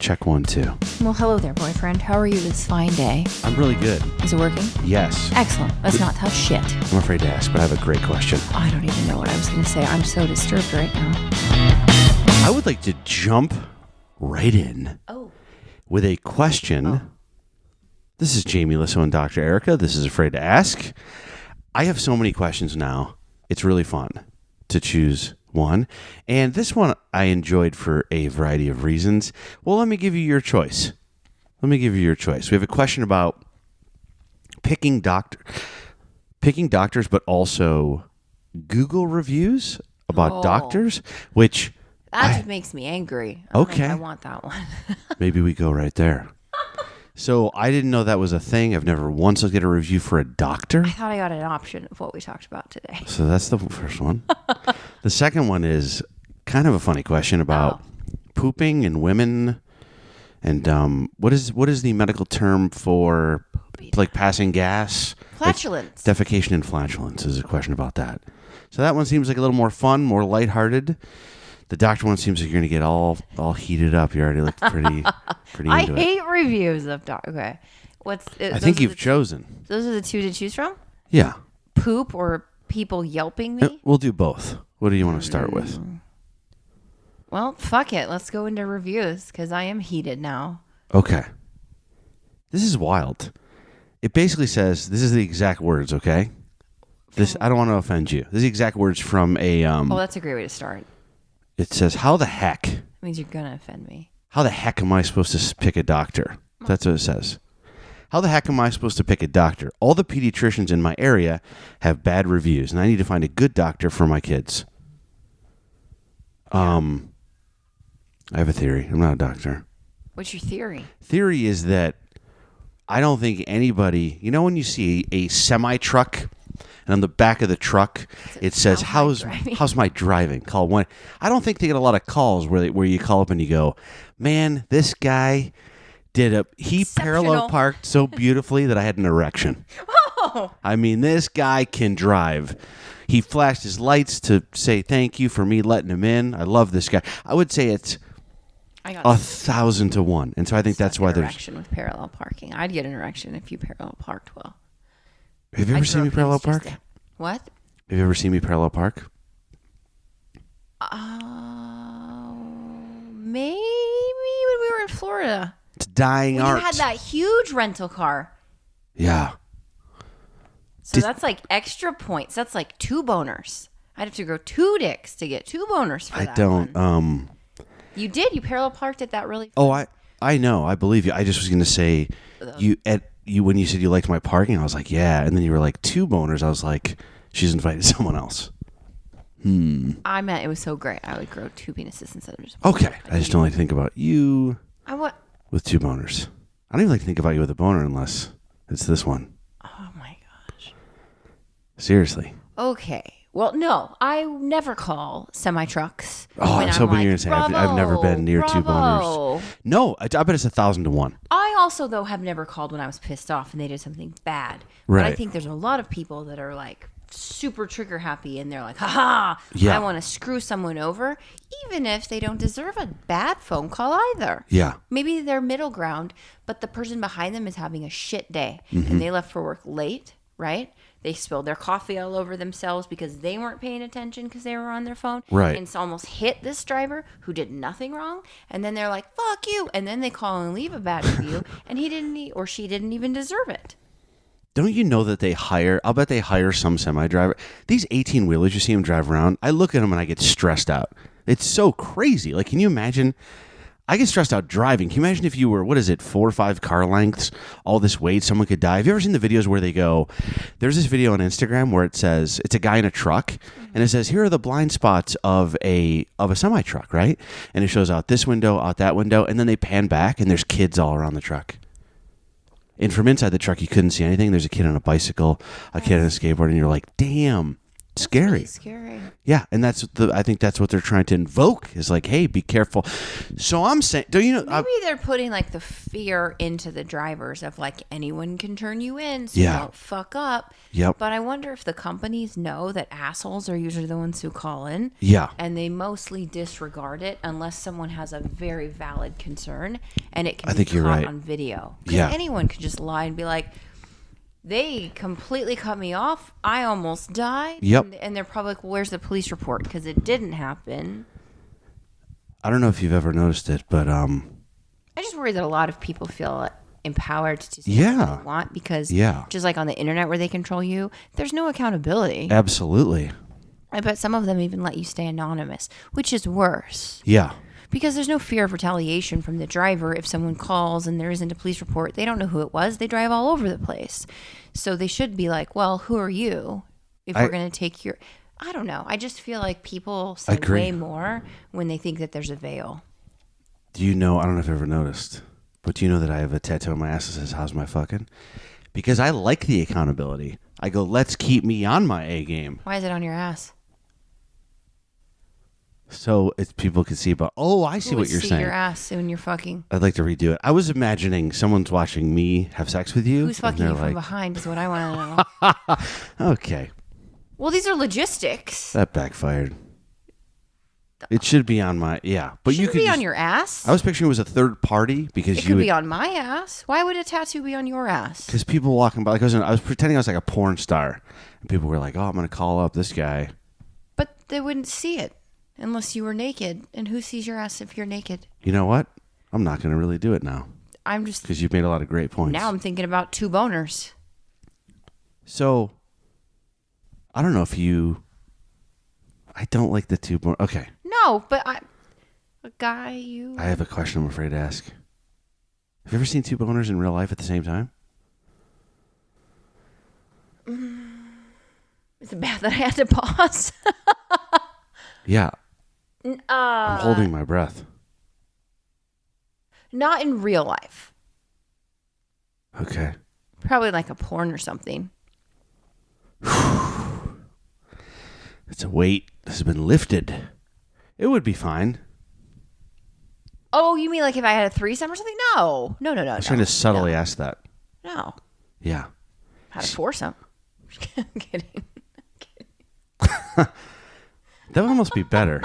Check 1, 2. Well, hello there, boyfriend. How are you this fine day? I'm really good. Is it working? Yes. Excellent. Let's not touch shit. I'm afraid to ask, but I have a great question. I don't even know what I was going to say. I'm so disturbed right now. I would like to jump right in with a question. This is Jamie Lissow and Dr. Erika. This is Afraid to Ask. I have so many questions now. It's really fun to choose one. And this one I enjoyed for a variety of reasons. Well, let me give you your choice. We have a question about picking doctors, but also Google reviews about doctors, which... That makes me angry. Okay. I want that one. Maybe we go right there. So I didn't know that was a thing. I've never once looked at a review for a doctor. I thought I got an option of what we talked about today. So that's the first one. The second one is kind of a funny question about pooping and women. And what is the medical term for like passing gas? Flatulence. Like, defecation and flatulence is a question about that. So that one seems like a little more fun, more lighthearted. The doctor one seems like you're going to get all heated up. You already look pretty into it. I hate reviews of doctor. Okay. I think you've chosen. Those are the two to choose from? Yeah. Poop or people yelping me? We'll do both. What do you want to start with? Well, fuck it. Let's go into reviews because I am heated now. Okay. This is wild. It basically says, this is the exact words, okay? I don't want to offend you. This is the exact words from a... that's a great way to start. It says, how the heck... That means you're going to offend me. How the heck am I supposed to pick a doctor? That's what it says. How the heck am I supposed to pick a doctor? All the pediatricians in my area have bad reviews, and I need to find a good doctor for my kids. I have a theory. I'm not a doctor. What's your theory? Theory is that I don't think anybody... You know when you see a semi-truck... And on the back of the truck, it says, how's my driving? Call one. I don't think they get a lot of calls where you call up and you go, man, this guy he parallel parked so beautifully that I had an erection. Oh. I mean, this guy can drive. He flashed his lights to say thank you for me letting him in. I love this guy. I would say it's 1,000 to 1. And so I think that's why there's... erection with parallel parking. I'd get an erection if you parallel parked well. Have you ever seen me parallel park? What? Have you ever seen me parallel park? Maybe when we were in Florida. It's dying art. You had that huge rental car. Yeah. So that's like extra points. That's like 2 boners. I'd have to grow 2 dicks to get 2 boners for that. I don't. One. You did. You parallel parked at that really. I know. I believe you. I just was going to say when you said you liked my parking, I was like, yeah. And then you were like 2 boners. I was like, she's invited someone else. I meant it was so great. I would grow 2 penises instead of just one. Okay. I just don't like to think about you with 2 boners. I don't even like to think about you with a boner unless it's this one. Oh my gosh. Seriously. Okay. Well, no, I never call semi-trucks. Oh, I was hoping you were going to say I've never been near 2 boners. No, I bet it's 1,000 to 1. I also, though, have never called when I was pissed off and they did something bad. Right. But I think there's a lot of people that are like super trigger happy and they're like, ha, yeah. I want to screw someone over, even if they don't deserve a bad phone call either. Yeah. Maybe they're middle ground, but the person behind them is having a shit day and they left for work late, right? They spilled their coffee all over themselves because they weren't paying attention because they were on their phone. Right. And it's almost hit this driver who did nothing wrong. And then they're like, fuck you. And then they call and leave a bad review. And he didn't, or she didn't even deserve it. Don't you know that I'll bet they hire some semi-driver. These 18-wheelers, you see them drive around. I look at them and I get stressed out. It's so crazy. Like, can you imagine? I get stressed out driving. Can you imagine if you were, 4 or 5 car lengths, all this weight, someone could die? Have you ever seen the videos where they go, there's this video on Instagram where it says, it's a guy in a truck, and it says, here are the blind spots of a semi-truck, right? And it shows out this window, out that window, and then they pan back, and there's kids all around the truck. And from inside the truck, you couldn't see anything. There's a kid on a bicycle, a kid on a skateboard, and you're like, damn, scary. Really scary. Yeah, and I think that's what they're trying to invoke is like, hey, be careful. So I'm saying, do you know? Maybe they're putting like the fear into the drivers of like anyone can turn you in, so you don't fuck up. Yep. But I wonder if the companies know that assholes are usually the ones who call in. Yeah. And they mostly disregard it unless someone has a very valid concern, and it can I think be you're caught right. on video. 'Cause Yeah. anyone could just lie and be like, they completely cut me off. I almost died. Yep. And they're probably like, well, where's the police report? Because it didn't happen. I don't know if you've ever noticed it, but I just worry that a lot of people feel empowered to say Yeah. what they want because just like on the internet where they control you, there's no accountability. absolutely. I bet some of them even let you stay anonymous, which is worse. Yeah. Because there's no fear of retaliation from the driver if someone calls and there isn't a police report. They don't know who it was. They drive all over the place. So they should be like, well, who are you if we're going to take your... I don't know. I just feel like people say way more when they think that there's a veil. Do you know, I don't know if you've ever noticed, but do you know that I have a tattoo on my ass that says, how's my fucking? Because I like the accountability. I go, let's keep me on my A game. Why is it on your ass? So people can see about, I see what you're see saying. your ass when you're fucking. I'd like to redo it. I was imagining someone's watching me have sex with you. Who's fucking you from behind is what I want to know. Okay. Well, these are logistics. That backfired. It should be on my, but you could be on your ass. I was picturing it was a third party because it could be on my ass. Why would a tattoo be on your ass? Because people walking by, like I was pretending I was like a porn star, and people were like, "Oh, I'm gonna call up this guy." But they wouldn't see it unless you were naked. And who sees your ass if you're naked? You know what? I'm not gonna really do it now. I'm just because you've made a lot of great points. Now I'm thinking about two boners. So I don't know if you. I don't like the two boners. Okay. No, but a guy you. I have a question I'm afraid to ask. Have you ever seen two boners in real life at the same time? Is it bad that I had to pause? Yeah. I'm holding my breath. Not in real life. Okay. Probably like a porn or something. It's a weight has been lifted. It would be fine. Oh, you mean like if I had a threesome or something? No. I was trying to subtly ask that. No. Yeah. Had a foursome. I'm kidding. That would almost be better.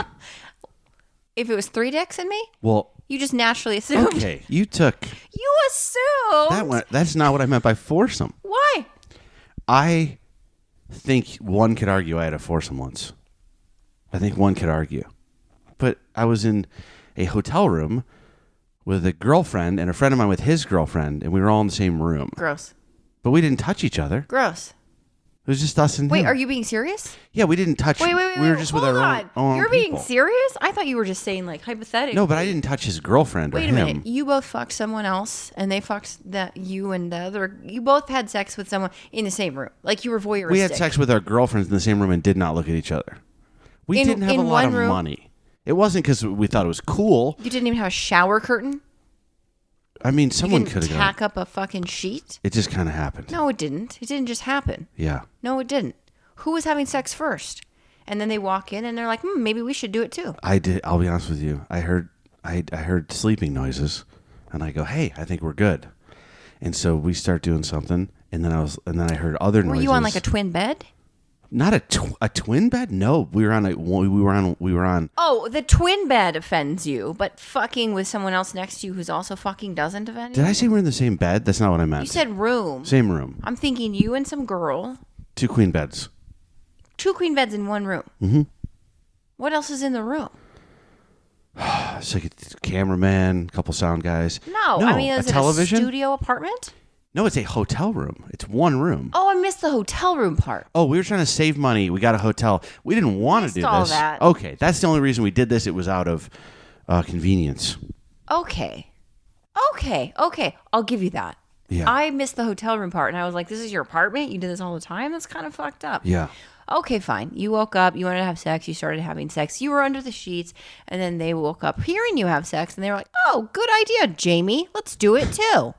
If it was three dicks in me? Well, you just naturally assumed. Okay, you took. You assumed. That's not what I meant by foursome. Why? I think one could argue I had a foursome once. I think one could argue. But I was in a hotel room with a girlfriend and a friend of mine with his girlfriend, and we were all in the same room. Gross. But we didn't touch each other. Gross. It was just us and Wait, him. are you being serious? Yeah, we didn't touch. Wait. We were just with our own You're people. being serious? I thought you were just saying like hypothetically. No, but I didn't touch his girlfriend or Wait him. a minute. You both fucked someone else, and they fucked you and the other. You both had sex with someone in the same room, like you were voyeuristic. We had sex with our girlfriends in the same room and did not look at each other. We didn't have a lot of money. It wasn't because we thought it was cool. You didn't even have a shower curtain. I mean, someone could have have tack up a fucking sheet. It just kind of happened. No, it didn't. It didn't just happen. Yeah. No, it didn't. Who was having sex first? And then they walk in and they're like, maybe we should do it too. I did. I'll be honest with you. I heard sleeping noises, and I go, "Hey, I think we're good." And so we start doing something, and then I heard other noises. Were you on like a twin bed? Not a twin bed? No, we were on. Oh, the twin bed offends you, but fucking with someone else next to you who's also fucking doesn't offend you? Did I say we're in the same bed? That's not what I meant. You said room. Same room. I'm thinking you and some girl. 2 queen beds. 2 queen beds in one room. Mm-hmm. What else is in the room? It's like a cameraman, a couple sound guys. No, I mean, is a television? A studio apartment? No, it's a hotel room. It's one room. Oh, I missed the hotel room part. Oh, we were trying to save money. We got a hotel. We didn't want to do all this. That. Okay, that's the only reason we did this. It was out of convenience. Okay. I'll give you that. Yeah. I missed the hotel room part, and I was like, this is your apartment? You do this all the time? That's kind of fucked up. Yeah. Okay, fine. You woke up. You wanted to have sex. You started having sex. You were under the sheets, and then they woke up hearing you have sex, and they were like, "Oh, good idea, Jamie. Let's do it too."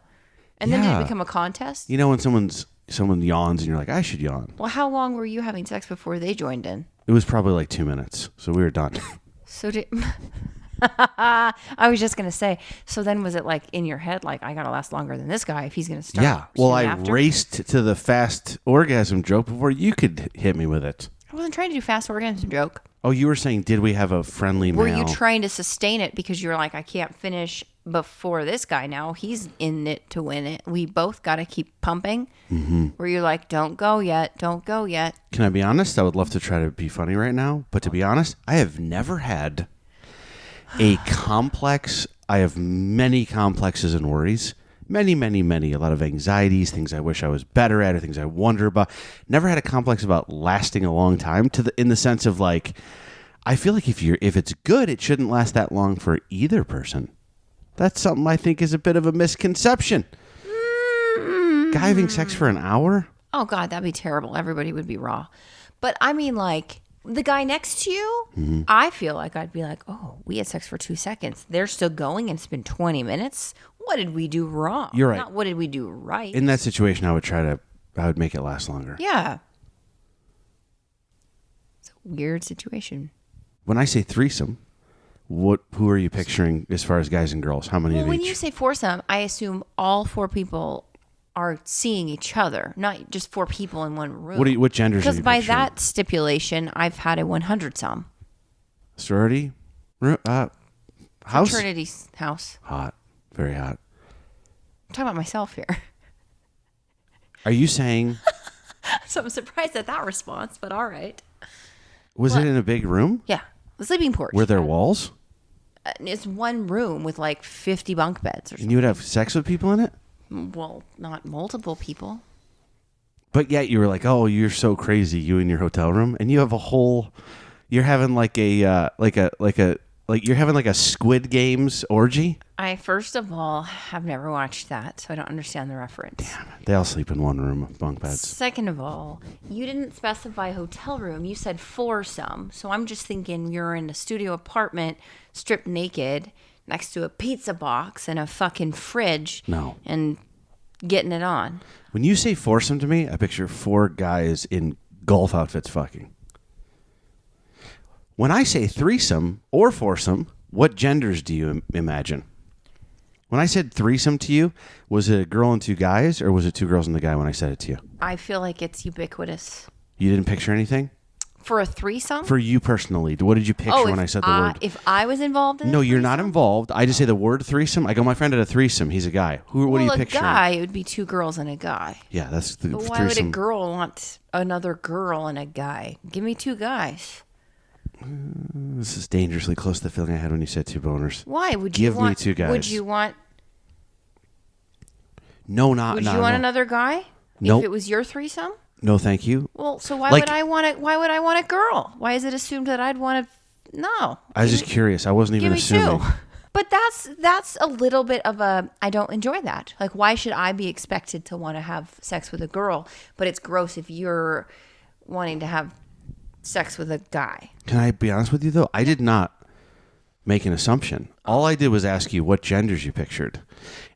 And then did it become a contest? You know when someone's someone yawns and you're like, I should yawn. Well, how long were you having sex before they joined in? It was probably like 2 minutes. So we were done. So did... I was just going to say, so then was it like in your head, like, I got to last longer than this guy if he's going to start? Yeah. Well, I after? raced to the fast orgasm joke before you could hit me with it. I wasn't trying to do fast orgasm joke. Oh, you were saying, did we have a friendly male? Were you trying to sustain it because you're like, I can't finish before this guy now. He's in it to win it. We both got to keep pumping. Mm-hmm. Where you're like, don't go yet. Don't go yet. Can I be honest? I would love to try to be funny right now. But to be honest, I have never had a complex. I have many complexes and worries. Many, many, many. A lot of anxieties, things I wish I was better at, or things I wonder about. Never had a complex about lasting a long time. In the sense of like, I feel like if it's good, it shouldn't last that long for either person. That's something I think is a bit of a misconception. Guy having sex for an hour? Oh God, that'd be terrible. Everybody would be raw. But I mean, like the guy next to you, I feel like I'd be like, oh, we had sex for 2 seconds. They're still going, and it's been 20 minutes. What did we do wrong? You're right. Not what did we do right? In that situation, I would make it last longer. Yeah. It's a weird situation. When I say threesome, who are you picturing as far as guys and girls? How many of each? When you say foursome, I assume all 4 people are seeing each other, not just 4 people in one room. What genders are you Because by picturing? that stipulation, I've had a 100-some. Sorority? House? Fraternity house. Hot. Very hot. I'm talking about myself here. Are you saying... So I'm surprised at that response, but all right. Was it in a big room? Yeah. The sleeping porch. Were there walls? It's one room with like 50 bunk beds or And something. you would have sex with people in it? Well, not multiple people. But yet you were like, oh, you're so crazy, you in your hotel room. And you have a whole... You're having like you're having like a Squid Games orgy? I, first of all, have never watched that, so I don't understand the reference. Damn it. They all sleep in one room, bunk beds. Second of all, you didn't specify hotel room. You said foursome. So I'm just thinking you're in a studio apartment, stripped naked, next to a pizza box and a fucking fridge. No. And getting it on. When you say foursome to me, I picture 4 guys in golf outfits fucking. When I say threesome or foursome, what genders do you imagine? When I said threesome to you, was it a girl and 2 guys, or was it 2 girls and a guy when I said it to you? I feel like it's ubiquitous. You didn't picture anything? For a threesome? For you personally, what did you picture when I said the word? If I was involved in No, a you're not threesome? involved. I just say the word threesome. I go, my friend had a threesome. He's a guy. What are you picturing? A guy, it would be 2 girls and a guy. Yeah, that's the But threesome. why would a girl want another girl and a guy? Give me 2 guys. This is dangerously close to the feeling I had when you said 2 boners. Why would Give you want? me 2 guys. Would you want? No, Would you want another guy? Nope. If it was your threesome? No, thank you. Well, so why Like- would I want it? Why would I want a girl? Why is it assumed that I'd want to? No. I was just curious. I wasn't even Give me assuming. 2. But that's a little bit of a. I don't enjoy that. Like, why should I be expected to want to have sex with a girl? But it's gross if you're wanting to have sex with a guy. Can I be honest with you, though? I did not make an assumption. All I did was ask you what genders you pictured.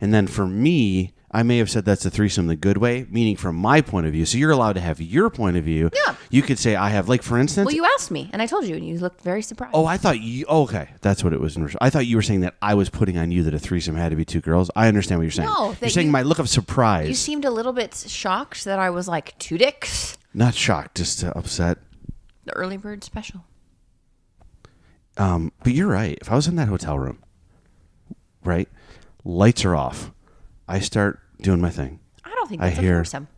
And then for me, I may have said that's a threesome the good way, meaning from my point of view. So you're allowed to have your point of view. Yeah. You could say, I have, like, for instance. Well, you asked me, and I told you, and you looked very surprised. Oh, I thought you. Oh, okay. That's what it was. I thought you were saying that I was putting on you that a threesome had to be 2 girls. I understand what you're saying. No, you're that saying you- my look of surprise. You seemed a little bit shocked that I was like 2 dicks. Not shocked, just upset. The early bird special. But you're right. If I was in that hotel room, right, lights are off, I start doing my thing. I don't think I that's a hear- foursome.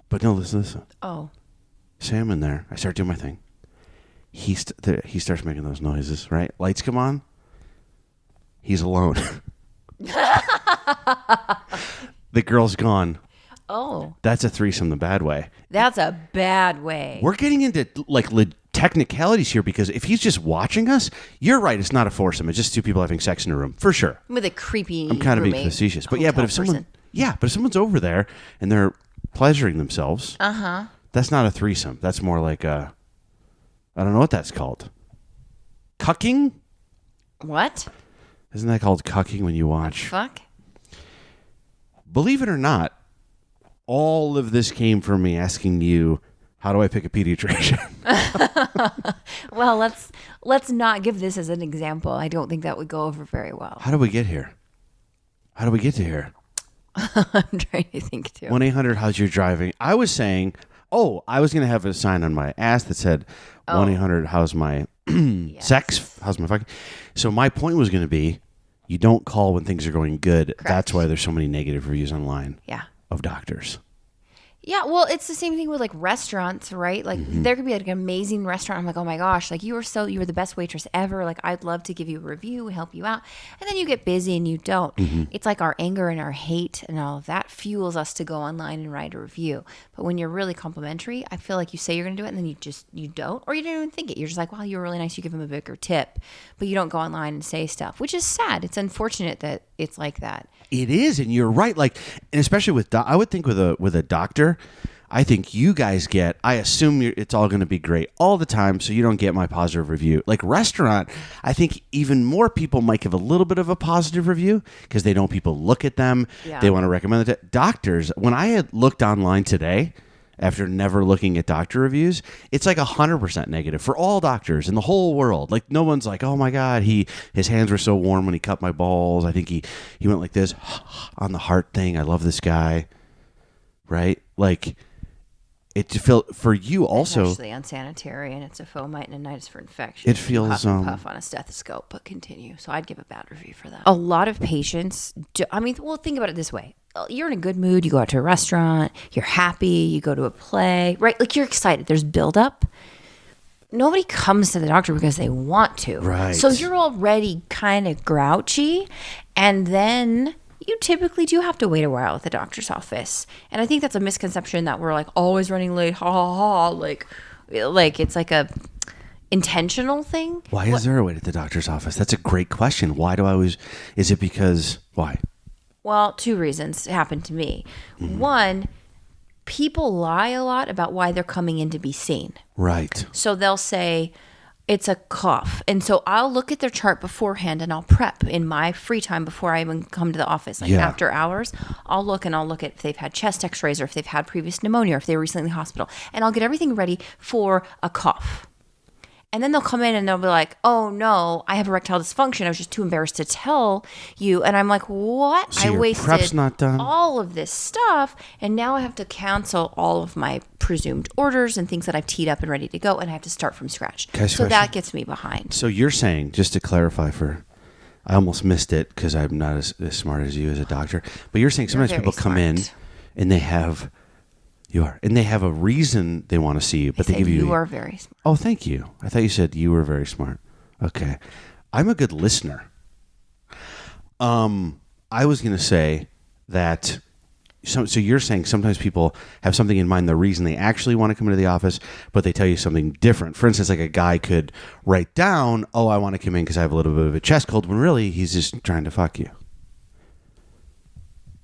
But no, listen. Oh. Say I'm in there. I start doing my thing. He starts making those noises, right? Lights come on. He's alone. The girl's gone. Oh. That's a threesome the bad way. That's a bad way. We're getting into like technicalities here because if he's just watching us, you're right. It's not a foursome. It's just 2 people having sex in a room for sure. With a creepy I'm kind of being roommate, facetious, but yeah. But if hotel someone's over there and they're pleasuring themselves, that's not a threesome. That's more like I don't know what that's called. Cucking? What? Isn't that called cucking when you watch? Fuck? Believe it or not, all of this came from me asking you, how do I pick a pediatrician? Well, let's not give this as an example. I don't think that would go over very well. How do we get here? How do we get to here? I'm trying to think too. 1-800, how's your driving? I was saying, I was going to have a sign on my ass that said, 1-800, how's my sex? How's my fucking? So my point was going to be, you don't call when things are going good. Correct. That's why there's so many negative reviews online. Yeah. Of doctors. Yeah, well, it's the same thing with like restaurants, right? Like there could be like an amazing restaurant. I'm like, oh my gosh, like you were the best waitress ever. Like I'd love to give you a review, help you out. And then you get busy and you don't. It's like our anger and our hate and all of that fuels us to go online and write a review. But when you're really complimentary, I feel like you say you're going to do it and then you don't, or you don't even think it. You're just like, wow, you were really nice. You give them a bigger tip, but you don't go online and say stuff, which is sad. It's unfortunate that it's like that. It is, and you're right. Like, and especially with, I would think with a doctor, I think you guys get, I assume it's all going to be great all the time, so you don't get my positive review. Like restaurant, I think even more people might give a little bit of a positive review because they know people look at them. Yeah. They want to recommend it to doctors. When I had looked online today, after never looking at doctor reviews, it's like 100% negative for all doctors in the whole world. Like no one's like, oh my God, his hands were so warm when he cut my balls. I think he went like this on the heart thing. I love this guy. Right? Like it feel for you also. It's actually unsanitary and it's a fomite for infection. It feels huff and puff on a stethoscope, but continue. So I'd give a bad review for that. A lot of patients think about it this way. You're in a good mood. You go out to a restaurant. You're happy. You go to a play, right? Like you're excited. There's buildup. Nobody comes to the doctor because they want to. Right. So you're already kind of grouchy. And then you typically do have to wait a while at the doctor's office. And I think that's a misconception that we're like always running late. Ha ha ha. Like it's like a intentional thing. Why is there a wait at the doctor's office? That's a great question. Why do I always, is it because, why? Well, two reasons happened to me. One, people lie a lot about why they're coming in to be seen. Right. So they'll say, it's a cough. And so I'll look at their chart beforehand and I'll prep in my free time before I even come to the office. Like after hours, I'll look at if they've had chest x-rays or if they've had previous pneumonia or if they were recently in the hospital. And I'll get everything ready for a cough. And then they'll come in and they'll be like, oh no, I have erectile dysfunction. I was just too embarrassed to tell you. And I'm like, what? So I wasted prep's not done? all of this stuff. And now I have to cancel all of my presumed orders and things that I've teed up and ready to go. And I have to start from scratch. So that gets me behind. So you're saying, just to clarify I almost missed it because I'm not as smart as you as a doctor. But you're saying sometimes people come in and they have... You are. And they have a reason they want to see you, but they give you... You are very smart. Oh, thank you. I thought you said you were very smart. Okay. I'm a good listener. I was going to say that... So you're saying sometimes people have something in mind, the reason they actually want to come into the office, but they tell you something different. For instance, like a guy could write down, oh, I want to come in because I have a little bit of a chest cold, when really he's just trying to fuck you.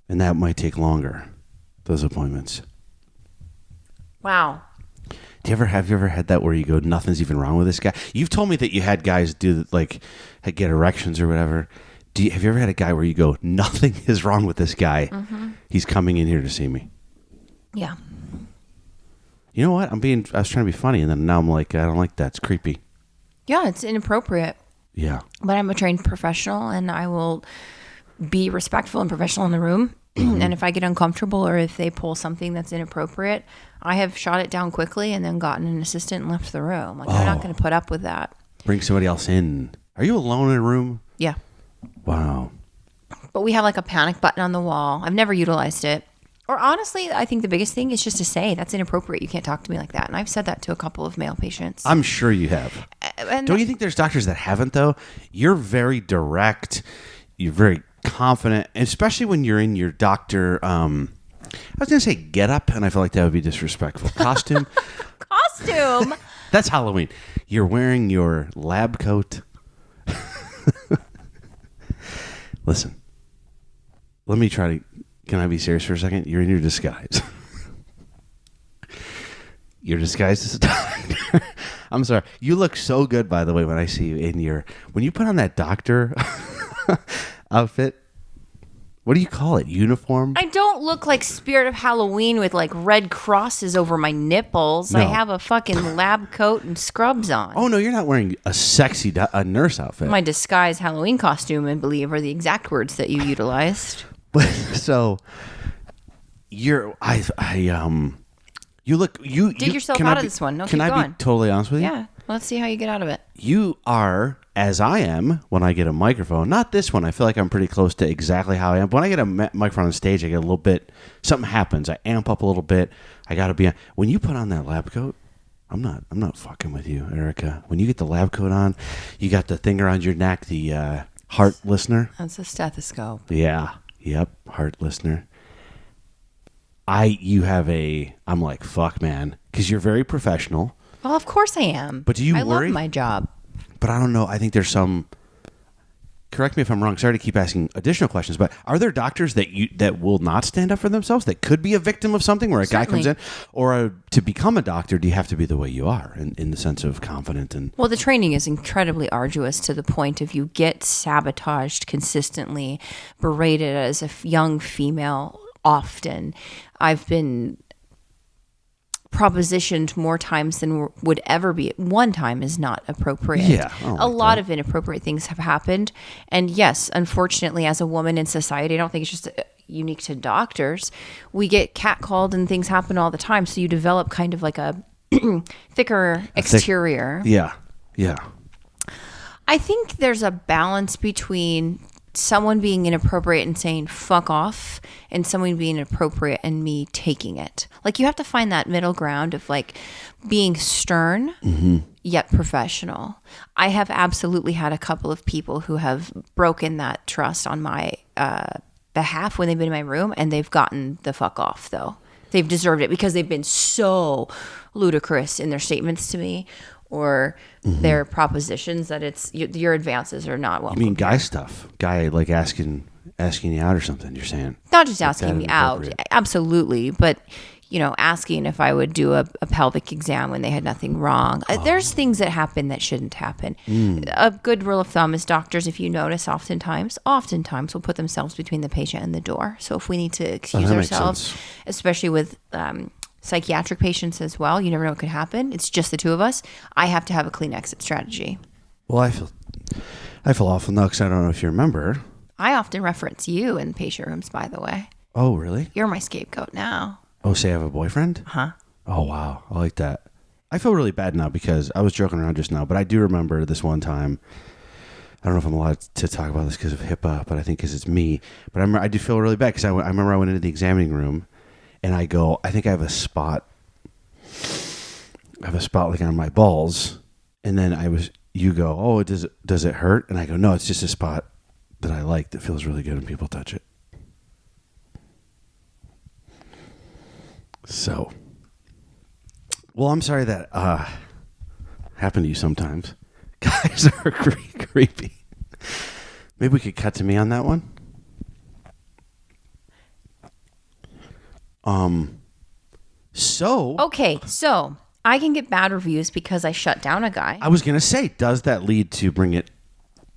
And that might take longer, those appointments. Wow. Have you ever had that where you go, nothing's even wrong with this guy? You've told me that you had guys do get erections or whatever. Have you ever had a guy where you go, nothing is wrong with this guy? Mm-hmm. He's coming in here to see me. Yeah. You know what? I was trying to be funny, and then now I'm like, I don't like that. It's creepy. Yeah, it's inappropriate. Yeah. But I'm a trained professional, and I will be respectful and professional in the room. Mm-hmm. And if I get uncomfortable or if they pull something that's inappropriate, I have shot it down quickly and then gotten an assistant and left the room. Like, I'm not going to put up with that. Bring somebody else in. Are you alone in a room? Yeah. Wow. But we have like a panic button on the wall. I've never utilized it. Or honestly, I think the biggest thing is just to say, that's inappropriate. You can't talk to me like that. And I've said that to a couple of male patients. I'm sure you have. Don't you think there's doctors that haven't, though? You're very direct. You're very confident, especially when you're in your doctor, I was going to say get up, and I feel like that would be disrespectful. Costume. Costume? That's Halloween. You're wearing your lab coat. Listen, let me try to, can I be serious for a second? You're in your disguise. You're disguised as a doctor. I'm sorry. You look so good, by the way, when I see you when you put on that doctor outfit, What do you call it? Uniform? I don't look like Spirit of Halloween with like red crosses over my nipples. No. I have a fucking lab coat and scrubs on. Oh, no, you're not wearing a sexy a nurse outfit. My disguise Halloween costume, I believe, are the exact words that you utilized. So you look, you dig yourself can out I of be- this one. No, can keep I going. be totally honest with you? Yeah, let's see how you get out of it. You are, as I am, when I get a microphone. Not this one. I feel like I'm pretty close to exactly how I am. But when I get a microphone on stage, I get a little bit. Something happens. I amp up a little bit. I got to be. When you put on that lab coat, I'm not fucking with you, Erika. When you get the lab coat on, you got the thing around your neck, the heart listener. That's a stethoscope. Yeah. Yep. Heart listener. I'm like, fuck, man, because you're very professional. Well, of course I am. But do you I worry? love my job. But I don't know. I think there's some. Correct me if I'm wrong. Sorry to keep asking additional questions, but are there doctors that will not stand up for themselves, that could be a victim of something where a guy comes in, or to become a doctor, do you have to be the way you are in the sense of confident and? Well, the training is incredibly arduous to the point of you get sabotaged consistently, berated as a young female often. I've been propositioned more times than would ever be. One time is not appropriate. Yeah, a lot of inappropriate things have happened. And yes, unfortunately, as a woman in society, I don't think it's just unique to doctors. We get catcalled and things happen all the time. So you develop kind of like a thicker exterior. Yeah. I think there's a balance between someone being inappropriate and saying fuck off and someone being inappropriate and me taking it. Like, you have to find that middle ground of like being stern yet professional. I have absolutely had a couple of people who have broken that trust on my behalf when they've been in my room, and they've gotten the fuck off though. They've deserved it because they've been so ludicrous in their statements to me or their propositions that it's your advances are not welcome. You mean guy stuff? Guy like asking you out or something? You're saying not just asking me out, absolutely, but asking if I would do a pelvic exam when they had nothing wrong. There's things that happen that shouldn't happen. A good rule of thumb is doctors, if you notice, oftentimes will put themselves between the patient and the door. So if we need to excuse ourselves, especially with psychiatric patients as well, you never know what could happen. It's just the two of us. I have to have a clean exit strategy. Well, I feel awful now because I don't know if you remember. I often reference you in patient rooms, by the way. Oh, really? You're my scapegoat now. Oh, say I have a boyfriend? Huh? Oh, wow. I like that. I feel really bad now because I was joking around just now, but I do remember this one time. I don't know if I'm allowed to talk about this because of HIPAA, but I think because it's me. But I do feel really bad because I remember I went into the examining room and I go, I think I have a spot like on my balls. And then you go, oh, does it hurt? And I go, no, it's just a spot that I like that feels really good when people touch it. So, well, I'm sorry that happened to you sometimes. Guys are creepy. Maybe we could cut to me on that one. Okay, so I can get bad reviews because I shut down a guy. I was going to say, does that lead to bring it?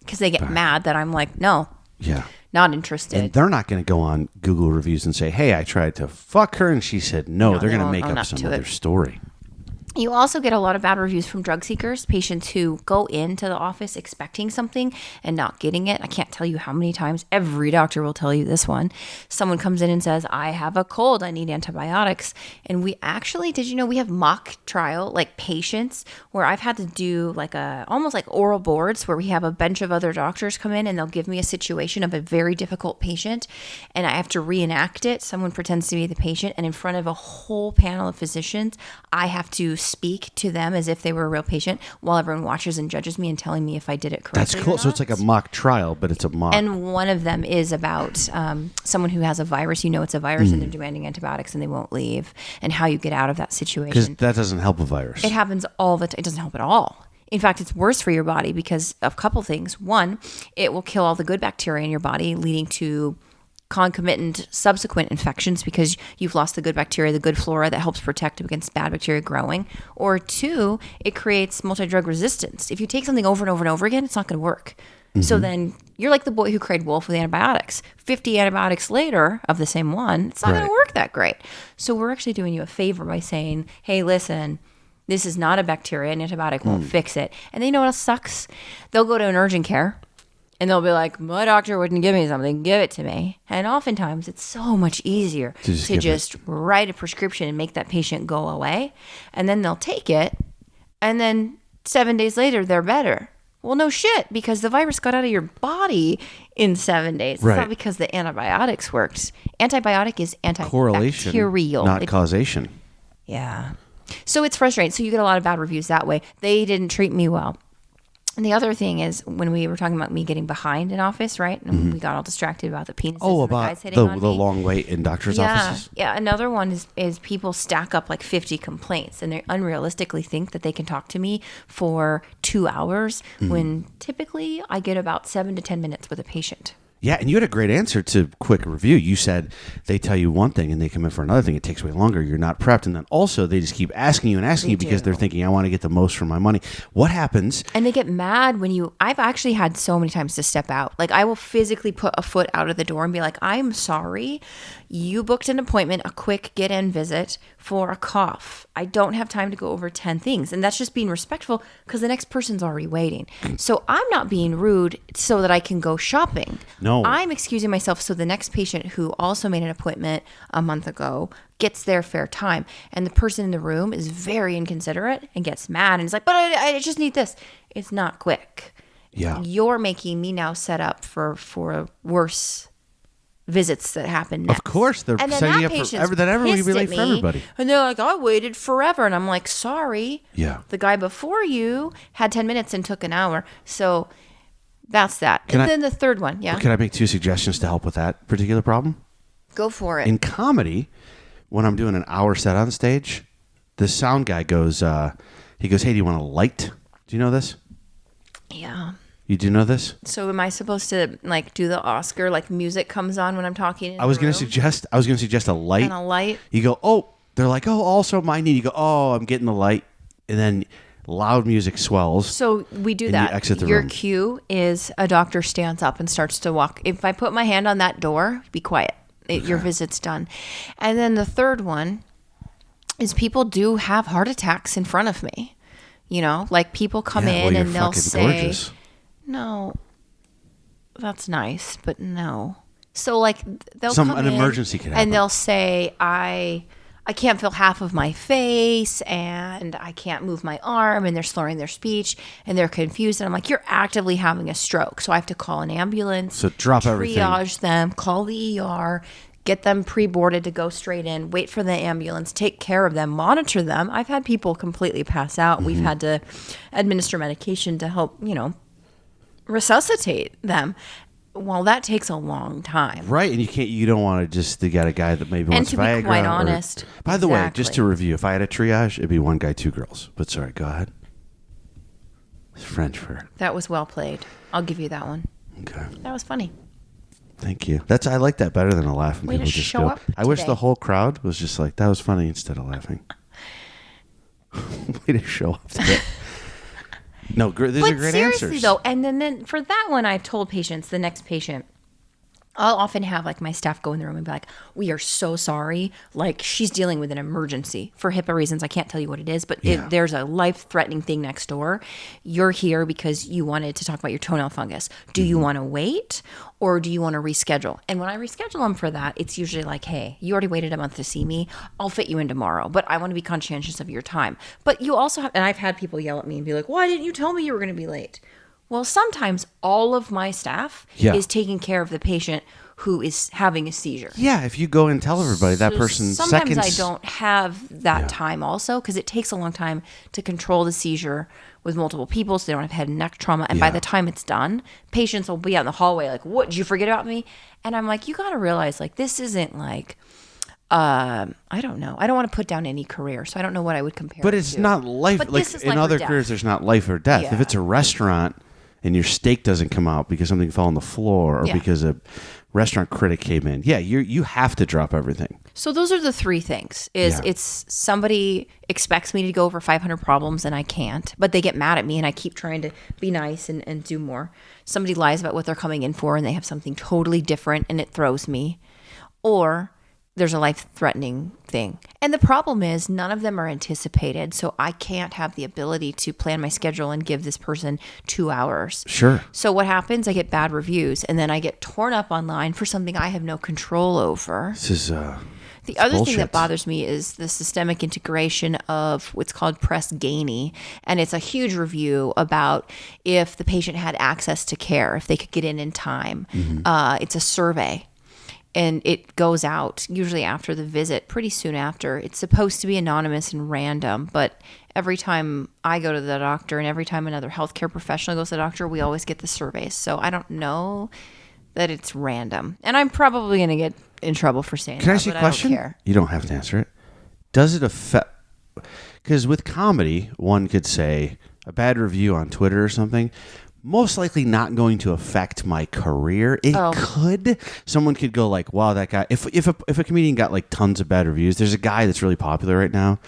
Because they get mad that I'm like, no. Yeah. Not interested. And they're not going to go on Google reviews and say, hey, I tried to fuck her and she said no. They're going to make up some other story. You also get a lot of bad reviews from drug seekers, patients who go into the office expecting something and not getting it. I can't tell you how many times. Every doctor will tell you this one. Someone comes in and says, I have a cold, I need antibiotics. And we actually, did you know we have mock trial, like patients, where I've had to do like almost like oral boards where we have a bunch of other doctors come in and they'll give me a situation of a very difficult patient and I have to reenact it. Someone pretends to be the patient and in front of a whole panel of physicians, I have to speak to them as if they were a real patient while everyone watches and judges me and telling me if I did it correctly. That's cool. So it's like a mock trial, but it's a mock. And one of them is about someone who has a virus. It's a virus and they're demanding antibiotics and they won't leave, and how you get out of that situation. Because that doesn't help a virus. It happens all the time. It doesn't help at all. In fact, it's worse for your body because of a couple things. One, it will kill all the good bacteria in your body, leading to concomitant subsequent infections because you've lost the good bacteria, the good flora that helps protect against bad bacteria growing. Or two, it creates multi-drug resistance. If you take something over and over and over again, it's not going to work. So then you're like the boy who cried wolf with antibiotics. 50 antibiotics later of the same one, it's not going to work that great. So we're actually doing you a favor by saying, hey, listen, this is not a bacteria. An antibiotic won't fix it. And they know what else sucks? They'll go to an urgent care and they'll be like, my doctor wouldn't give me something. Give it to me. And oftentimes it's so much easier to just write a prescription and make that patient go away. And then they'll take it. And then 7 days later, they're better. Well, no shit, because the virus got out of your body in 7 days. It's not because the antibiotics worked. Antibiotic is correlation, antibacterial. Not causation. Yeah. So it's frustrating. So you get a lot of bad reviews that way. They didn't treat me well. And the other thing is when we were talking about me getting behind in office, right? And we got all distracted about the penises and the guys hitting on me. The long wait in doctor's offices? Yeah. Another one is people stack up like 50 complaints and they unrealistically think that they can talk to me for 2 hours when typically I get about 7 to 10 minutes with a patient. Yeah, and you had a great answer to quick review. You said they tell you one thing and they come in for another thing. It takes way longer. You're not prepped. And then also they just keep asking you and asking you because they're thinking, I want to get the most for my money. What happens? And they get mad when I've actually had so many times to step out. Like I will physically put a foot out of the door and be like, I'm sorry. You booked an appointment, a quick get-in visit for a cough. I don't have time to go over 10 things. And that's just being respectful because the next person's already waiting. So I'm not being rude so that I can go shopping. No. I'm excusing myself so the next patient who also made an appointment a month ago gets their fair time. And the person in the room is very inconsiderate and gets mad and is like, but I just need this. It's not quick. Yeah. You're making me now set up for worse visits that happen next. Of course, they're setting you up for everyone can be late for everybody. And they're like, I waited forever. And I'm like, sorry. Yeah. The guy before you had 10 minutes and took an hour. So that's that. Then the third one. Yeah. Can I make 2 suggestions to help with that particular problem? Go for it. In comedy, when I'm doing an hour set on stage, the sound guy goes, he goes, hey, do you want a light? Do you know this? Yeah. You do know this? So am I supposed to like do the Oscar, like music comes on when I'm talking in I was going to suggest a light. And a light. You go, oh, they're like, oh, also my need. You go, oh, I'm getting the light. And then loud music swells. So we do that. You exit the Your room. cue is a doctor stands up and starts to walk. If I put my hand on that door, be quiet. Your visit's done. And then the third one is people do have heart attacks in front of me. You know, like people come in and they'll say, gorgeous. No, that's nice, but no. So like they'll come in, emergency could happen. And they'll say, I can't feel half of my face and I can't move my arm, and they're slurring their speech and they're confused. And I'm like, you're actively having a stroke. So I have to call an ambulance. So drop everything. Triage them, call the ER, get them pre-boarded to go straight in, wait for the ambulance, take care of them, monitor them. I've had people completely pass out. Mm-hmm. We've had to administer medication to help, resuscitate them. Well, that takes a long time. Right, and you don't want to get a guy that maybe wants Viagra. And to be quite honest. By the way, just to review, if I had a triage, it'd be 1 guy, 2 girls. But sorry, go ahead. It's French for... That was well played. I'll give you that one. Okay. That was funny. Thank you. I like that better than a laugh when people just go. I wish the whole crowd was just like, that was funny instead of laughing. Way to show up today. No, these are great answers. Seriously, though, and then for that one, I've told patients, the next patient, I'll often have like my staff go in the room and be like, we are so sorry. Like she's dealing with an emergency for HIPAA reasons. I can't tell you what it is, but there's a life-threatening thing next door. You're here because you wanted to talk about your toenail fungus. Do you want to wait or do you want to reschedule? And when I reschedule them for that, it's usually like, hey, you already waited a month to see me. I'll fit you in tomorrow, but I want to be conscientious of your time. But you also have, and I've had people yell at me and be like, why didn't you tell me you were going to be late? Well, sometimes all of my staff is taking care of the patient who is having a seizure. Yeah, if you go and tell everybody that person sometimes I don't have that time also because it takes a long time to control the seizure with multiple people so they don't have head and neck trauma. And by the time it's done, patients will be out in the hallway like, what, did you forget about me? And I'm like, you got to realize like this isn't like, I don't know. I don't want to put down any career, so I don't know what I would compare But it's not life. But like in other careers, there's not life or death. Yeah. If it's a restaurant and your steak doesn't come out because something fell on the floor or because a restaurant critic came in, you have to drop everything. So those are the three things. It's somebody expects me to go over 500 problems and I can't, but they get mad at me and I keep trying to be nice and do more. Somebody lies about what they're coming in for and they have something totally different and it throws me. Or there's a life-threatening thing. And the problem is none of them are anticipated, so I can't have the ability to plan my schedule and give this person 2 hours. Sure. So what happens? I get bad reviews, and then I get torn up online for something I have no control over. This is the other thing that bothers me is the systemic integration of what's called Press Ganey, and it's a huge review about if the patient had access to care, if they could get in time. It's a survey. And it goes out usually after the visit, pretty soon after. It's supposed to be anonymous and random, but every time I go to the doctor and every time another healthcare professional goes to the doctor, we always get the surveys. So I don't know that it's random. And I'm probably going to get in trouble for saying that. Can I ask you a question? I don't care. You don't have to answer it. Does it affect... Because with comedy, one could say a bad review on Twitter or something... most likely not going to affect my career. It could. Someone could go like, wow, that guy. If a comedian got like tons of bad reviews, there's a guy that's really popular right now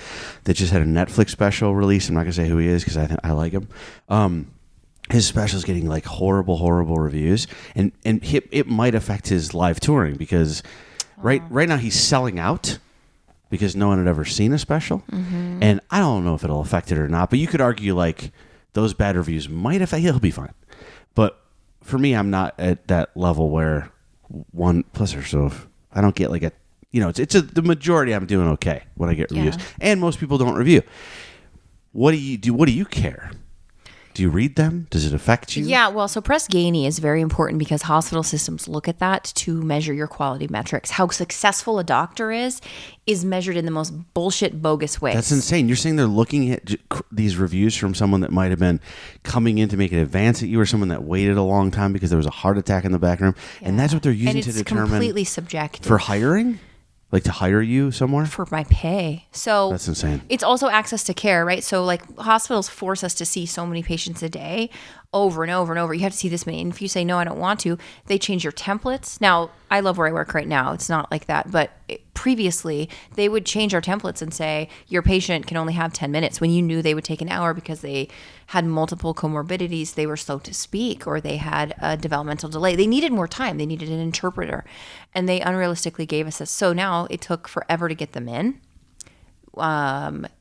that just had a Netflix special release. I'm not going to say who he is because I like him. His special is getting like horrible reviews. And it might affect his live touring because right now he's selling out because no one had ever seen a special. And I don't know if it'll affect it or not, but you could argue like, those bad reviews might affect. He'll be fine, but for me, I'm not at that level where one plus or so. I don't get like the majority. I'm doing okay when I get reviews, and most people don't review. What do you do? What do you care? Do you read them? Does it affect you? Yeah, well, so Press Ganey is very important because hospital systems look at that to measure your quality metrics. How successful a doctor is measured in the most bullshit, bogus ways. That's insane. You're saying they're looking at these reviews from someone that might have been coming in to make an advance at you or someone that waited a long time because there was a heart attack in the back room, and that's what they're using to determine. And it's completely subjective. For hiring? Like to hire you somewhere? For my pay. So that's insane. It's also access to care, right? So like hospitals force us to see so many patients a day over and over and over. You have to see this many. And if you say, no, I don't want to, they change your templates. Now, I love where I work right now. It's not like that. But previously, they would change our templates and say, your patient can only have 10 minutes when you knew they would take an hour because they had multiple comorbidities, they were slow to speak, or they had a developmental delay. They needed more time. They needed an interpreter. And they unrealistically gave us this. So now it took forever to get them in.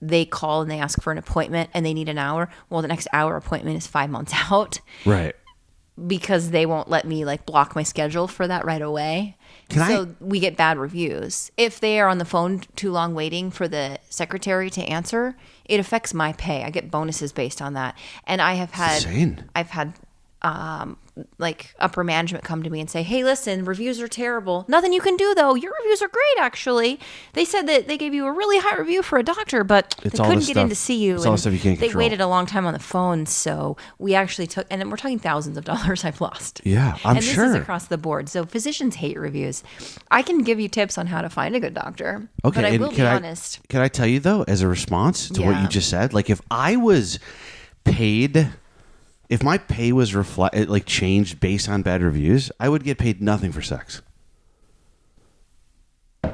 They call and they ask for an appointment and they need an hour. Well, the next hour appointment is 5 months out. Right. Because they won't let me like block my schedule for that right away. We get bad reviews. If they are on the phone too long waiting for the secretary to answer, it affects my pay. I get bonuses based on that. And I've had like upper management come to me and say, hey, listen, reviews are terrible. Nothing you can do though. Your reviews are great, actually. They said that they gave you a really high review for a doctor, but they couldn't get in to see you. It's all the stuff you can't control. They waited a long time on the phone, so we actually took, and then we're talking thousands of dollars I've lost. Yeah, I'm sure. And this is across the board. So physicians hate reviews. I can give you tips on how to find a good doctor. Okay, but I will be honest. Can I tell you though, as a response to what you just said, like if I was paid... If my pay was changed based on bad reviews, I would get paid nothing for sex. So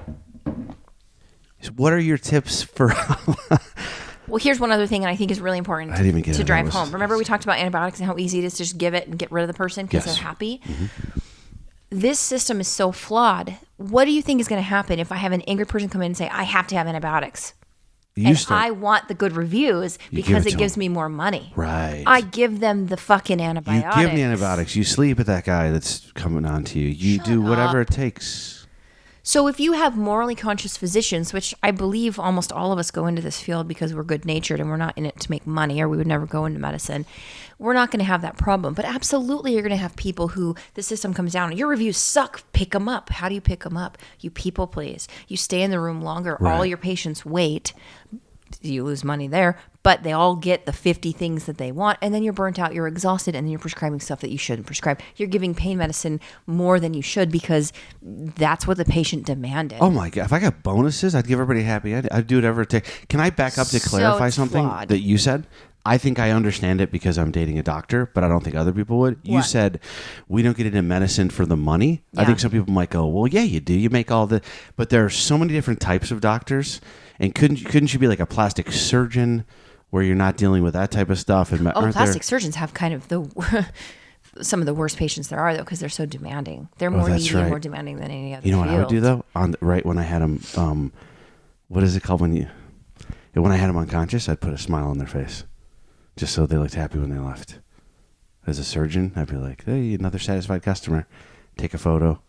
what are your tips for... Well, here's one other thing that I think is really important to drive home. Remember we talked about antibiotics and how easy it is to just give it and get rid of the person because they're happy? Mm-hmm. This system is so flawed. What do you think is going to happen if I have an angry person come in and say, I have to have antibiotics? I want the good reviews because it gives me more money. Right. I give them the fucking antibiotics. You give me antibiotics. You sleep with that guy that's coming on to you. You do whatever it takes. So if you have morally conscious physicians, which I believe almost all of us go into this field because we're good-natured and we're not in it to make money, or we would never go into medicine, we're not going to have that problem. But absolutely you're going to have people who the system comes down and your reviews suck. Pick them up. How do you pick them up? You people please. You stay in the room longer. Right. All your patients wait. You lose money there. but they all get the 50 things that they want, and then you're burnt out, you're exhausted, and then you're prescribing stuff that you shouldn't prescribe. You're giving pain medicine more than you should because that's what the patient demanded. Oh my God. If I got bonuses, I'd give everybody happy. I'd do whatever it takes. Can I back up to clarify something flawed. that you said? I think I understand it because I'm dating a doctor, but I don't think other people would. You said we don't get into medicine for the money. Yeah. I think some people might go, well, yeah, you do. You make all the, but there are so many different types of doctors. And couldn't you be like a plastic surgeon where you're not dealing with that type of stuff? And plastic surgeons have kind of some of the worst patients there are, though, because they're so demanding. They're more needy and more demanding than any other You know field. what I would do, though? Right when I had them, what is it called when I had them unconscious, I'd put a smile on their face. Just so they looked happy when they left. As a surgeon, I'd be like, hey, another satisfied customer. Take a photo.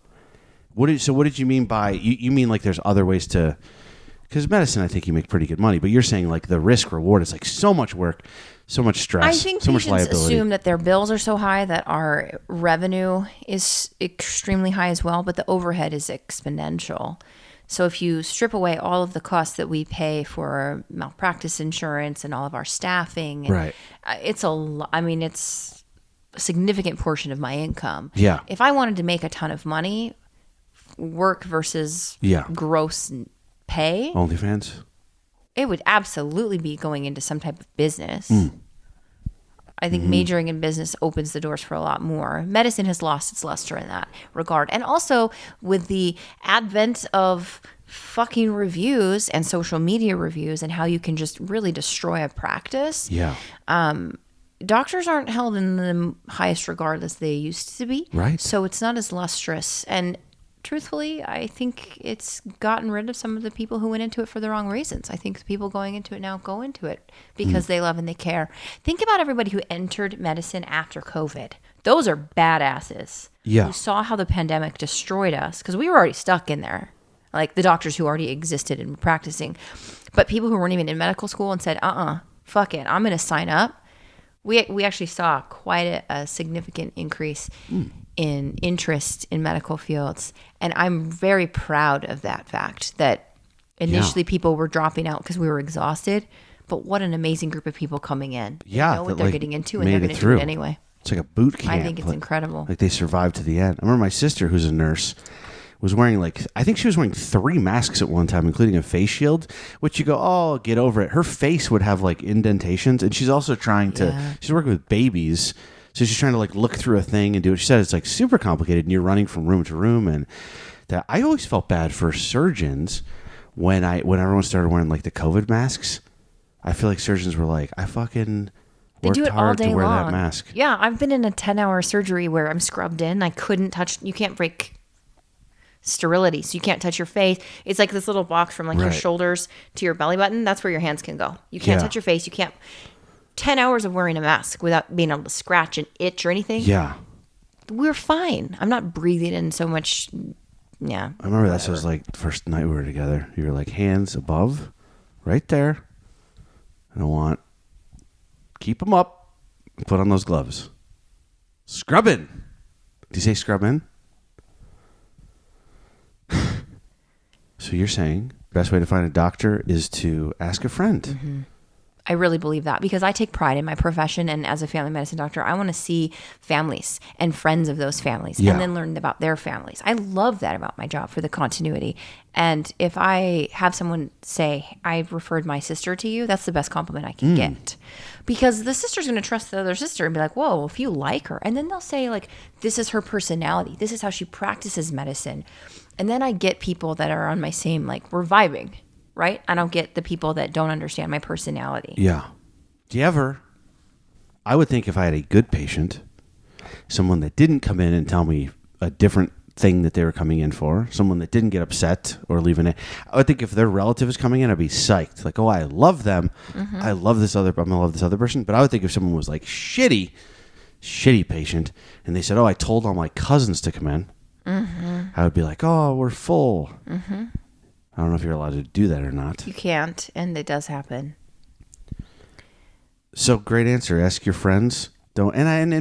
What did you mean by, you mean like there's other ways to, because medicine, I think you make pretty good money, but you're saying like the risk reward is like so much work, so much stress, I think so much patients liability. assume that their bills are so high that our revenue is extremely high as well, but the overhead is exponential. So if you strip away all of the costs that we pay for malpractice insurance and all of our staffing, right? It's it's a significant portion of my income. Yeah. If I wanted to make a ton of money, work versus gross pay, OnlyFans, it would absolutely be going into some type of business. I think majoring in business opens the doors for a lot more. Medicine has lost its luster in that regard. And also with the advent of fucking reviews and social media reviews and how you can just really destroy a practice. Yeah. Doctors aren't held in the highest regard as they used to be. Right. So it's not as lustrous. And truthfully, I think it's gotten rid of some of the people who went into it for the wrong reasons. I think the people going into it now go into it because they love and they care. Think about everybody who entered medicine after COVID. Those are badasses. Yeah. Who saw how the pandemic destroyed us because we were already stuck in there. Like the doctors who already existed and were practicing. But people who weren't even in medical school and said, fuck it, I'm going to sign up. We actually saw quite a significant increase in interest in medical fields. And I'm very proud of that fact that initially people were dropping out because we were exhausted. But what an amazing group of people coming in. Yeah. They know what they're getting into and they're going to do it anyway. It's like a boot camp. I think it's incredible. Like they survived to the end. I remember my sister, who's a nurse, was wearing I think she was wearing 3 masks at one time, including a face shield, which you go, oh, get over it. Her face would have like indentations. And she's also trying to, she's working with babies. So she's trying to like look through a thing and do it. She said it's like super complicated and you're running from room to room. And that I always felt bad for surgeons when everyone started wearing like the COVID masks. I feel like surgeons were like, I fucking they do it all day to wear long. that mask. Yeah, I've been in a 10-hour surgery where I'm scrubbed in. I couldn't touch, you can't break sterility, so you can't touch your face. It's like this little box from like your shoulders to your belly button. That's where your hands can go. You can't touch your face. You can't. 10 hours of wearing a mask without being able to scratch and itch or anything. Yeah. We're fine. I'm not breathing in so much. Yeah. I remember that was like the first night we were together. You were like hands above, right there. And keep them up and put on those gloves. Scrubbing. Do you say scrubbing? So you're saying best way to find a doctor is to ask a friend. Mm-hmm. I really believe that because I take pride in my profession, and as a family medicine doctor, I want to see families and friends of those families and then learn about their families. I love that about my job for the continuity. And if I have someone say, I've referred my sister to you, that's the best compliment I can get. Because the sister's going to trust the other sister and be like, whoa, if you like her. And then they'll say like, this is her personality. This is how she practices medicine. And then I get people that are on my same, like, we're vibing. Right? I don't get the people that don't understand my personality. Yeah. Do you ever? I would think if I had a good patient, someone that didn't come in and tell me a different thing that they were coming in for, someone that didn't get upset or leaving it, I would think if their relative is coming in, I'd be psyched. Like, oh, I love them. Mm-hmm. I'm going to love this other person. But I would think if someone was like shitty patient, and they said, oh, I told all my cousins to come in, I would be like, oh, we're full. Mm-hmm. I don't know if you're allowed to do that or not. You can't, and it does happen. So great answer. Ask your friends. Don't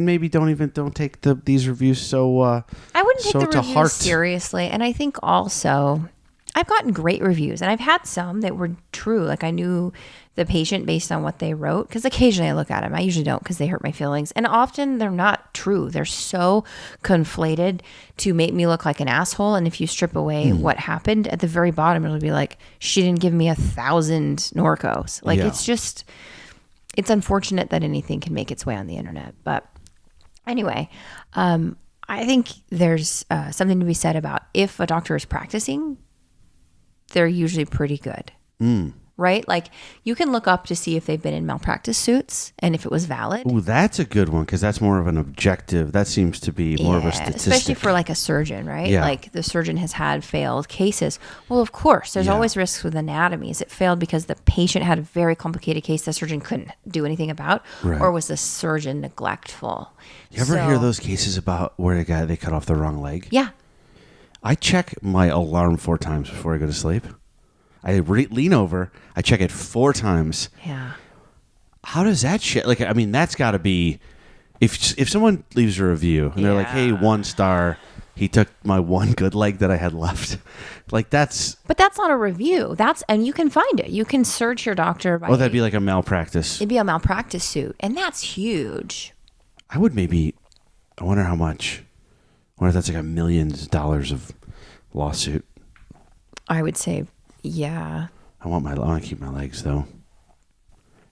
maybe don't take these reviews so. I wouldn't take so the to reviews heart. seriously, and I think also, I've gotten great reviews, and I've had some that were true. Like I knew the patient based on what they wrote, because occasionally I look at them. I usually don't because they hurt my feelings. And often they're not true. They're so conflated to make me look like an asshole. And if you strip away what happened, at the very bottom, it'll be like, she didn't give me 1,000 Norcos. Like it's unfortunate that anything can make its way on the internet. But anyway, I think there's something to be said about if a doctor is practicing, they're usually pretty good. Right? Like you can look up to see if they've been in malpractice suits and if it was valid. Oh, that's a good one because that's more of an objective. That seems to be more of a statistic. Especially for like a surgeon, right? Yeah. Like the surgeon has had failed cases. Well, of course, there's always risks with anatomy. Is it failed because the patient had a very complicated case the surgeon couldn't do anything about? Right. Or was the surgeon neglectful? You ever hear those cases about where they cut off the wrong leg? Yeah. I check my alarm 4 times before I go to sleep. I lean over. I check it 4 times. Yeah. How does that shit? Like, I mean, that's got to be if someone leaves a review and they're like, "Hey, 1 star. He took my one good leg that I had left." Like that's. But that's not a review. And you can find it. You can search your doctor by. Oh, that'd be like a malpractice. It'd be a malpractice suit, and that's huge. I would maybe. I wonder how much. I wonder if that's like $1 million of lawsuit. I would say. Yeah. I want to keep my legs though.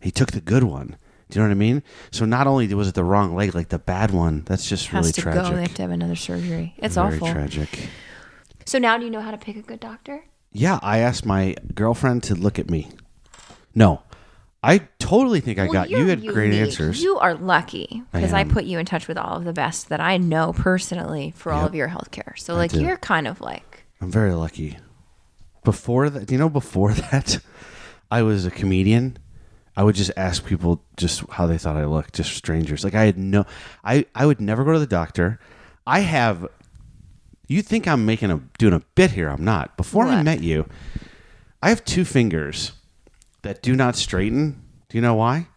He took the good one. Do you know what I mean? So not only was it the wrong leg, like the bad one, that's just really tragic. Go. They have to have another surgery. It's very awful. Tragic. So now do you know how to pick a good doctor? Yeah, I asked my girlfriend to look at me. No, I totally think I got you. Had great answers. You are lucky because I put you in touch with all of the best that I know personally for all of your healthcare. So like you're kind of like. I'm very lucky. Before that, I was a comedian. I would just ask people just how they thought I looked, just strangers. Like I would never go to the doctor. You think I'm doing a bit here. I'm not. Before I met you, I have 2 fingers that do not straighten. Do you know why?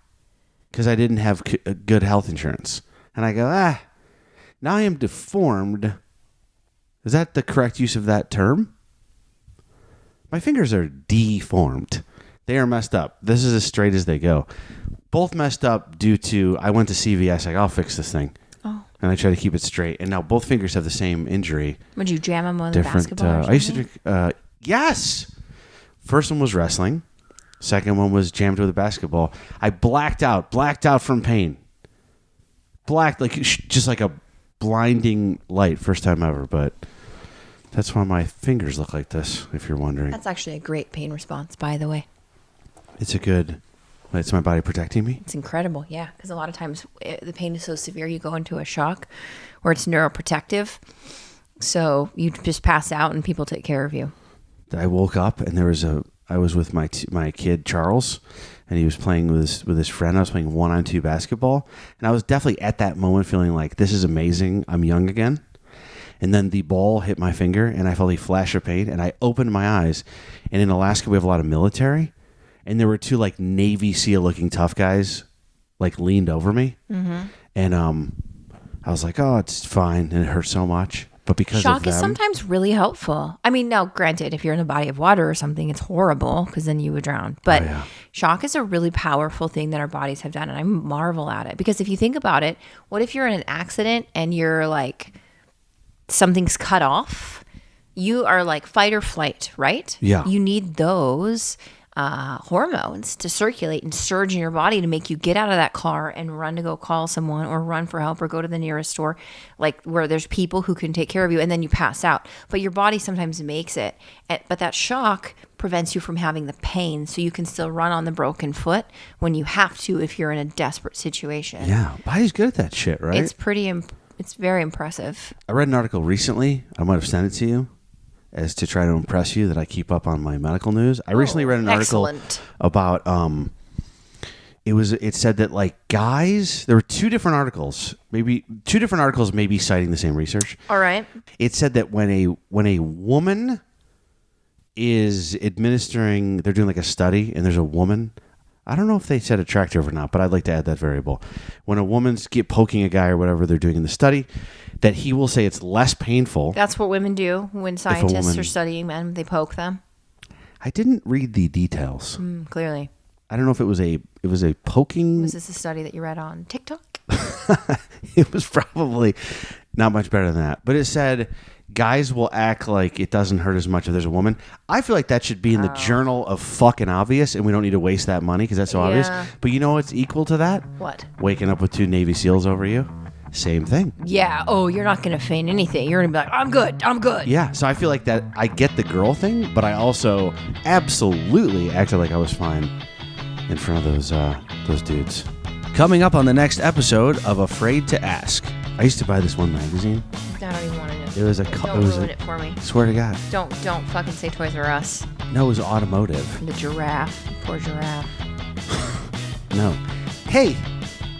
Because I didn't have good health insurance. And I go, now I am deformed. Is that the correct use of that term? My fingers are deformed. They are messed up. This is as straight as they go. Both messed up due to, I went to CVS, like, I'll fix this thing. Oh. And I try to keep it straight. And now both fingers have the same injury. Would you jam them on the basketball? I used to drink, yes. First one was wrestling. Second one was jammed with a basketball. I blacked out from pain. Just like a blinding light, first time ever, but... That's why my fingers look like this, if you're wondering. That's actually a great pain response, by the way. It's my body protecting me? It's incredible, yeah. Because a lot of times the pain is so severe, you go into a shock where it's neuroprotective. So you just pass out and people take care of you. I woke up and I was with my kid, Charles, and he was playing with his friend. I was playing 1-on-2 basketball. And I was definitely at that moment feeling like, this is amazing. I'm young again. And then the ball hit my finger, and I felt a flash of pain, and I opened my eyes. And in Alaska, we have a lot of military, and there were 2 like Navy SEAL-looking tough guys, like leaned over me, and I was like, "Oh, it's fine," and it hurt so much. But because shock of them, is sometimes really helpful. I mean, now granted, if you're in a body of water or something, it's horrible because then you would drown. But shock is a really powerful thing that our bodies have done, and I marvel at it because if you think about it, what if you're in an accident and you're like something's cut off, you are like fight or flight, right? Yeah. You need those hormones to circulate and surge in your body to make you get out of that car and run to go call someone or run for help or go to the nearest store, like where there's people who can take care of you, and then you pass out. But your body sometimes makes it. But that shock prevents you from having the pain, so you can still run on the broken foot when you have to if you're in a desperate situation. Yeah, body's good at that shit, right? It's very impressive. I read an article recently. I might have sent it to you as to try to impress you that I keep up on my medical news. I recently read an article about it said that like guys, there were 2 different articles, maybe citing the same research. All right. It said that when a woman is administering, they're doing like a study, and there's a woman. I don't know if they said attractive or not, but I'd like to add that variable. When a woman's poking a guy or whatever they're doing in the study, that he will say it's less painful. That's what women do when scientists are studying men. They poke them. I didn't read the details. Clearly. I don't know if it was a poking. Was this a study that you read on TikTok? It was probably not much better than that. But it said guys will act like it doesn't hurt as much if there's a woman. I feel like that should be in the journal of fucking obvious, and we don't need to waste that money because that's so obvious. But you know what's equal to that? What? Waking up with 2 Navy SEALs over you. Same thing. Yeah. Oh, you're not going to feign anything. You're going to be like, I'm good. I'm good. Yeah. So I feel like that I get the girl thing, but I also absolutely acted like I was fine in front of those dudes. Coming up on the next episode of Afraid to Ask. I used to buy this one magazine. I don't even want to know. It was a. Don't ruin it for me. Swear to God. Don't fucking say Toys R Us. No, it was automotive. The giraffe. Poor giraffe. No. Hey,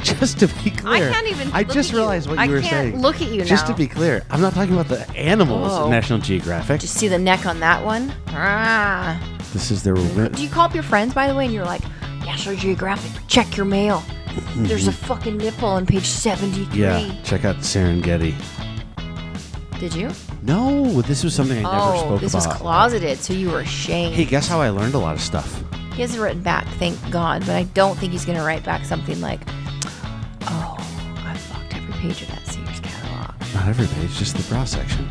just to be clear. I can't even. I just realized what you were saying. I can't look at you now. Just to be clear, I'm not talking about the animals in National Geographic. Did you see the neck on that one? Ah. This is their. Do you call up your friends, by the way, and you're like, National Geographic, check your mail. There's a fucking nipple on page 73. Yeah, check out Serengeti. Did you? No, this was something I never spoke about. This was closeted, so you were ashamed. Hey, guess how I learned a lot of stuff? He hasn't written back, thank God, but I don't think he's going to write back something like, I fucked every page of that Sears catalog. Not every page, just the bra section.